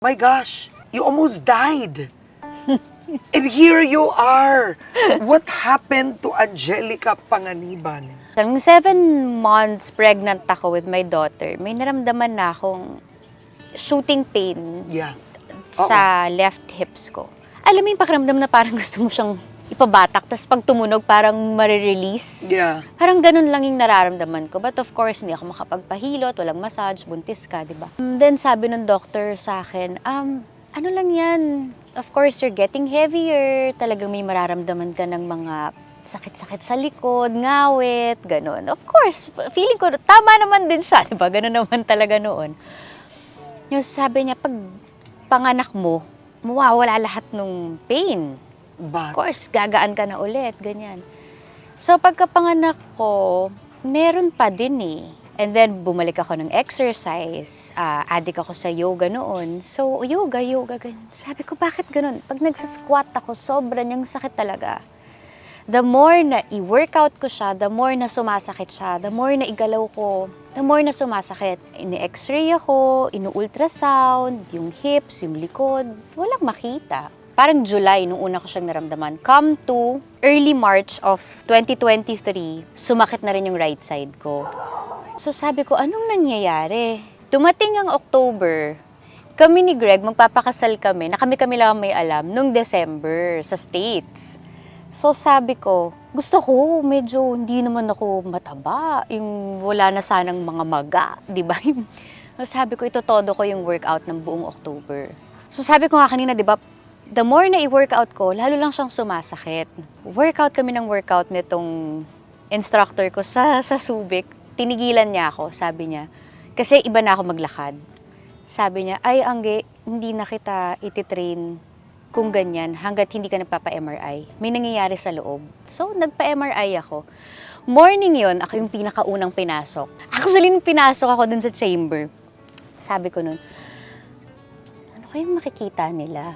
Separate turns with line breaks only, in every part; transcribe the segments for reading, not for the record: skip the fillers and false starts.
My gosh, you almost died. And here you are. What happened to Angelica Panganiban?
Nung 7 months pregnant ako with my daughter, may naramdaman na akong shooting pain
Yeah.
sa left hips ko. Alam mo yung pakiramdam na parang gusto mo siyang ipabatak, tapos pag tumunog parang marirelease.
Yeah.
Parang ganun lang yung nararamdaman ko. But of course, hindi ako makapagpahilot, walang massage, buntis ka, di ba? Then sabi ng doctor sa akin, ano lang yan? Of course, you're getting heavier. Talagang may mararamdaman ka ng mga sakit-sakit sa likod, ngawit, ganun. Of course, feeling ko, tama naman din siya, di ba? Ganun naman talaga noon. Yung sabi niya, pag panganak mo, mawawala lahat ng pain. Of
But,
course, gagaan ka na ulit, ganyan. So, pagkapanganak ko, meron pa din eh. And then, bumalik ako ng exercise. Addict ako sa yoga noon. So, yoga, ganyan. Sabi ko, bakit ganun? Pag nagsasquat ako, sobra niyang sakit talaga. The more na i-workout ko siya, the more na sumasakit siya, the more na igalaw ko, the more na sumasakit. Ini-x-ray ako, inu-ultrasound, yung hips, yung likod, walang makita. Parang July, nung una ko siyang naramdaman. Come to early March of 2023, sumakit na rin yung right side ko. So sabi ko, anong nangyayari? Dumating ang October, kami ni Greg, magpapakasal kami, na kami-kami lang may alam, nung December sa States. So sabi ko, gusto ko, medyo hindi naman ako mataba, yung wala na sanang mga maga, di ba? So sabi ko, ito todo ko yung workout ng buong October. So sabi ko nga kanina, di ba, the more na i-workout ko, lalo lang siyang sumasakit. Workout kami ng workout nitong instructor ko sa Subic. Tinigilan niya ako, sabi niya, kasi iba na ako maglakad. Sabi niya, ay Angge, hindi na kita ititrain kung ganyan hanggat hindi ka nagpapa-MRI. May nangyayari sa loob. So, nagpa-MRI ako. Morning yun, ako yung pinakaunang pinasok. Actually, nung pinasok ako dun sa chamber, sabi ko nun, ano kayong makikita nila?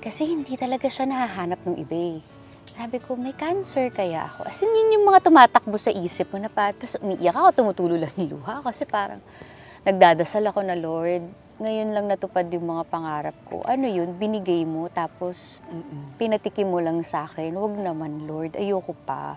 Kasi hindi talaga siya nahahanap ng iba eh. Sabi ko, may cancer kaya ako? As in, yun yung mga tumatakbo sa isip mo na pa, tapos umiiyak ako, tumutulo lang yung luha kasi parang nagdadasal ako na, Lord, ngayon lang natupad yung mga pangarap ko. Ano yun? Binigay mo, tapos pinatikim mo lang sa akin. Huwag naman, Lord, ayoko pa.